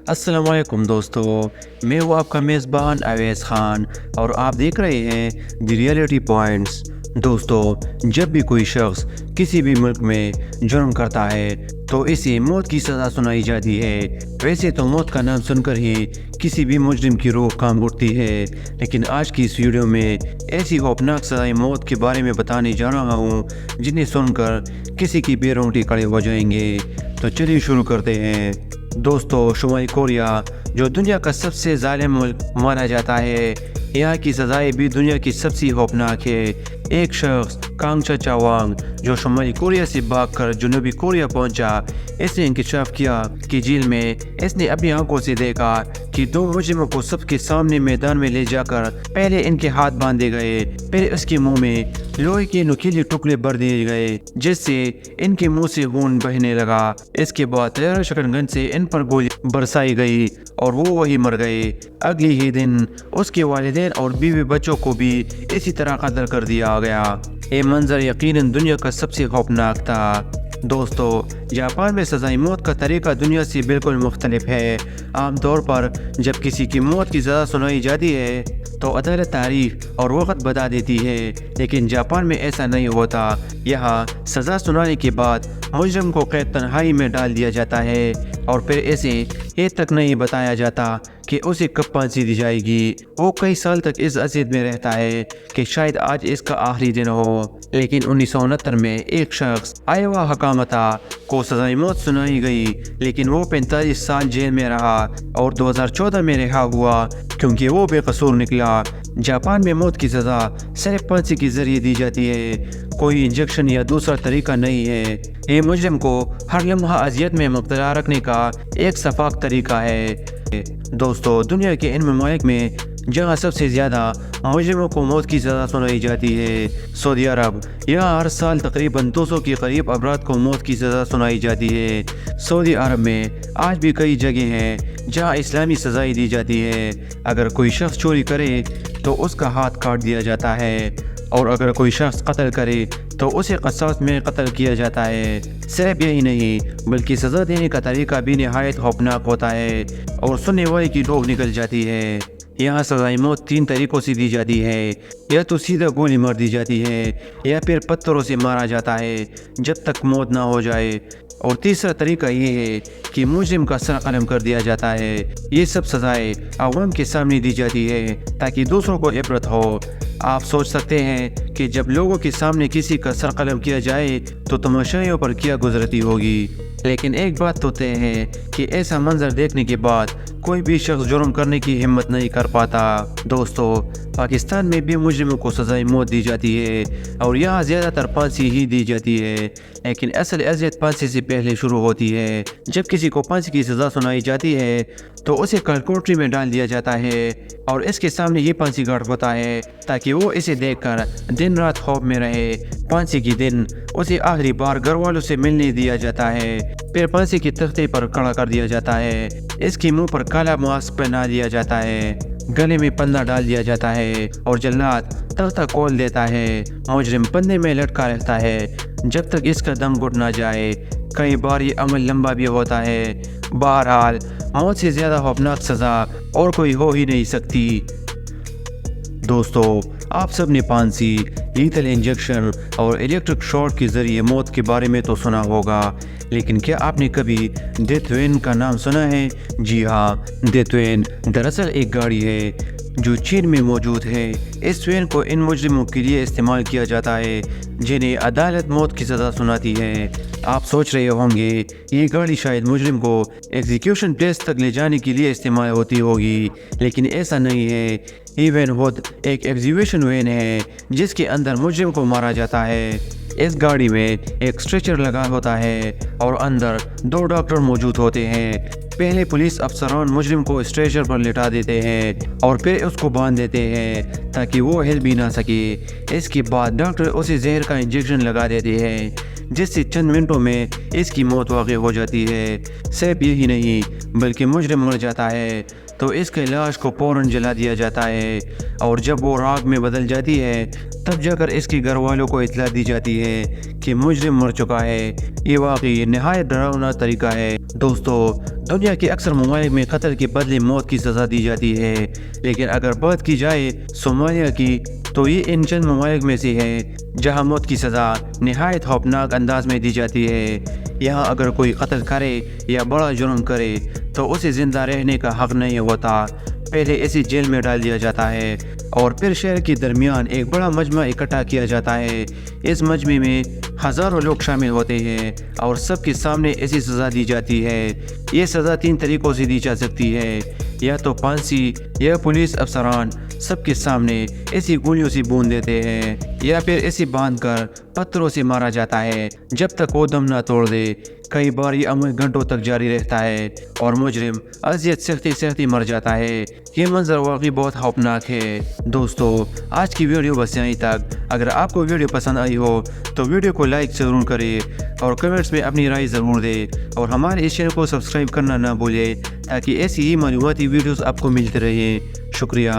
السلام علیکم دوستو، میں ہوں آپ کا میزبان اویس خان اور آپ دیکھ رہے ہیں دی ریئلٹی پوائنٹس۔ دوستو، جب بھی کوئی شخص کسی بھی ملک میں جرم کرتا ہے تو اسے موت کی سزا سنائی جاتی ہے۔ ویسے تو موت کا نام سن کر ہی کسی بھی مجرم کی روح کانپ اٹھتی ہے، لیکن آج کی اس ویڈیو میں ایسی خوفناک سزائے موت کے بارے میں بتانے جا رہا ہوں جنہیں سن کر کسی کی بے رونگٹے کھڑے ہو جائیں گے۔ تو چلیے شروع کرتے ہیں۔ دوستو، شمالی کوریا جو دنیا کا سب سے ظالم ملک مانا جاتا ہے، یہاں کی سزائیں بھی دنیا کی سب سے خوفناک ہے۔ ایک شخص کانگ چاچا وانگ جو شمالی کوریا سے بھاگ کر جنوبی کوریا پہنچا، اس نے انکشاف کیا کہ جیل میں اس نے اپنی آنکھوں سے دیکھا کہ دو مجرموں کو سب کے سامنے میدان میں لے جا کر پہلے ان کے ہاتھ باندھے گئے، پھر اس کے منہ میں لوہے کے نوکیلے ٹکڑے بھر دیے گئے جس سے ان کے منہ سے خون بہنے لگا۔ اس کے بعد تیار شٹن گن سے ان پر گولی برسائی گئی اور وہ وہی مر گئے۔ اگلے ہی دن اس کے والدین اور بیوی بچوں کو بھی اسی طرح قتل کر دیا گیا۔ یہ منظر یقیناً دنیا کا سب سے خوفناک تھا۔ دوستو، جاپان میں سزائے موت کا طریقہ دنیا سے بالکل مختلف ہے۔ عام طور پر جب کسی کی موت کی سزا سنائی جاتی ہے تو عدالت تاریخ اور وقت بتا دیتی ہے، لیکن جاپان میں ایسا نہیں ہوتا۔ یہاں سزا سنانے کے بعد مجرم کو قید تنہائی میں ڈال دیا جاتا ہے اور پھر اسے یہ تک نہیں بتایا جاتا کہ اسے کب پھانسی دی جائے گی۔ وہ کئی سال تک اس عذاب میں رہتا ہے کہ شاید آج اس کا آخری دن ہو۔ لیکن 1969 میں ایک شخص آئیوا حکامتا کو سزائے موت سنائی گئی، لیکن وہ 45 سال جیل میں رہا اور 2014 میں رہا ہوا کیونکہ وہ بے قصور نکلا۔ جاپان میں موت کی سزا صرف پھانسی کے ذریعے دی جاتی ہے، کوئی انجیکشن یا دوسرا طریقہ نہیں ہے۔ یہ مجرم کو ہر لمحہ اذیت میں مبتلا رکھنے کا ایک شفاف طریقہ ہے۔ دوستو، دنیا کے ان ممالک میں جہاں سب سے زیادہ مجرموں کو موت کی سزا سنائی جاتی ہے، سعودی عرب، یہاں ہر سال تقریباً 200 کے قریب افراد کو موت کی سزا سنائی جاتی ہے۔ سعودی عرب میں آج بھی کئی جگہیں ہیں جہاں اسلامی سزائیں دی جاتی ہے۔ اگر کوئی شخص چوری کرے تو اس کا ہاتھ کاٹ دیا جاتا ہے، اور اگر کوئی شخص قتل کرے تو اسے قصاص میں قتل کیا جاتا ہے۔ صرف یہی نہیں بلکہ سزا دینے کا طریقہ بھی نہایت خوفناک ہوتا ہے اور سننے والے کی روح نکل جاتی ہے۔ یہاں سزائے موت 3 طریقوں سے دی جاتی ہے، یا تو سیدھا گولی مار دی جاتی ہے، یا پھر پتھروں سے مارا جاتا ہے جب تک موت نہ ہو جائے، اور تیسرا طریقہ یہ ہے کہ مجرم کا سر قلم کر دیا جاتا ہے۔ یہ سب سزائیں عوام کے سامنے دی جاتی ہے تاکہ دوسروں کو عبرت ہو۔ آپ سوچ سکتے ہیں کہ جب لوگوں کے سامنے کسی کا سر قلم کیا جائے تو تماشائیوں پر کیا گزرتی ہوگی، لیکن ایک بات تو طے ہے کہ ایسا منظر دیکھنے کے بعد کوئی بھی شخص جرم کرنے کی ہمت نہیں کر پاتا۔ دوستو، پاکستان میں بھی مجرموں کو سزائے موت دی جاتی ہے اور یہاں زیادہ تر پھانسی ہی دی جاتی ہے، لیکن اصل اذیت پھانسی سے پہلے شروع ہوتی ہے۔ جب کسی کو پھانسی کی سزا سنائی جاتی ہے تو اسے کلکوٹری میں ڈال دیا جاتا ہے اور اس کے سامنے یہ پھانسی گھاٹ ہوتا ہے تاکہ وہ اسے دیکھ کر دن رات خوف میں رہے۔ پھانسی کے دن اسے آخری بار گھر والوں سے ملنے دیا جاتا ہے، پھر پھانسی کے تختے پر کھڑا کر دیا جاتا ہے، اس کے منہ پر کالا ماسک پہنا دیا جاتا ہے، گلے میں پنہ ڈال دیا جاتا ہے اور جلاد تختہ کھول دیتا ہے۔ مجرم پندے میں لٹکا رہتا ہے جب تک اس کا دم گھٹ نہ جائے۔ کئی بار یہ عمل لمبا بھی ہوتا ہے۔ بہرحال، موت سے زیادہ خوفناک سزا اور کوئی ہو ہی نہیں سکتی۔ دوستو، آپ سب نے پھانسی، لیتل انجیکشن اور الیکٹرک شاک کے ذریعے موت کے بارے میں تو سنا ہوگا، لیکن کیا آپ نے کبھی ڈیتھ وین کا نام سنا ہے؟ جی ہاں، ڈیتھ وین دراصل ایک گاڑی ہے جو چین میں موجود ہے۔ اس وین کو ان مجرموں کے لیے استعمال کیا جاتا ہے جنہیں عدالت موت کی سزا سناتی ہے۔ آپ سوچ رہے ہوں گے یہ گاڑی شاید مجرم کو ایگزیکیوشن پلیس تک لے جانے کے لیے استعمال ہوتی ہوگی، لیکن ایسا نہیں ہے۔ یہ وین خود ایک ایگزیکیوشن وین ہے جس کے اندر مجرم کو مارا جاتا ہے۔ اس گاڑی میں ایک اسٹریچر لگا ہوتا ہے اور اندر 2 ڈاکٹر موجود ہوتے ہیں۔ پہلے پولیس افسران مجرم کو اسٹریچر پر لٹا دیتے ہیں اور پھر اس کو باندھ دیتے ہیں تاکہ وہ ہل بھی نہ سکے۔ اس کے بعد ڈاکٹر اسے زہر کا انجیکشن لگا دیتے ہیں جس سے چند منٹوں میں اس کی موت واقع ہو جاتی ہے۔ صرف یہی نہیں بلکہ مجرم مر جاتا ہے تو اس کے لاش کو فوراً جلا دیا جاتا ہے، اور جب وہ راکھ میں بدل جاتی ہے تب جا کر اس کے گھر والوں کو اطلاع دی جاتی ہے کہ مجرم مر چکا ہے۔ یہ واقعی نہایت ڈراؤنا طریقہ ہے۔ دوستو، دنیا کے اکثر ممالک میں قتل کے بدلے موت کی سزا دی جاتی ہے، لیکن اگر بات کی جائے صومالیہ کی تو یہ ان چند ممالک میں سے ہے جہاں موت کی سزا نہایت خوفناک انداز میں دی جاتی ہے۔ یہاں اگر کوئی قتل کرے یا بڑا جرم کرے تو اسے زندہ رہنے کا حق نہیں ہوتا، پہلے اسے جیل میں ڈال دیا جاتا ہے اور پھر شہر کے درمیان ایک بڑا مجمع اکٹھا کیا جاتا ہے۔ اس مجمع میں ہزاروں لوگ شامل ہوتے ہیں اور سب کے سامنے ایسی سزا دی جاتی ہے۔ یہ سزا 3 طریقوں سے دی جا سکتی ہے، یا تو پھانسی، یا پولیس افسران سب کے سامنے ایسی گولیوں سے بون دیتے ہیں، یا پھر اسے باندھ کر پتھروں سے مارا جاتا ہے جب تک وہ دم نہ توڑ دے۔ کئی بار یہ عمل گھنٹوں تک جاری رہتا ہے اور مجرم اذیت سختی مر جاتا ہے۔ یہ منظر واقعی بہت خوفناک ہے۔ دوستو، آج کی ویڈیو بس یہیں تک۔ اگر آپ کو ویڈیو پسند آئی ہو تو ویڈیو کو لائک ضرور کریں اور کمنٹس میں اپنی رائے ضرور دیں، اور ہمارے اس چینل کو سبسکرائب کرنا نہ بھولیں تاکہ ایسی ہی معلوماتی ویڈیوز آپ کو ملتے رہیں۔ شکریہ۔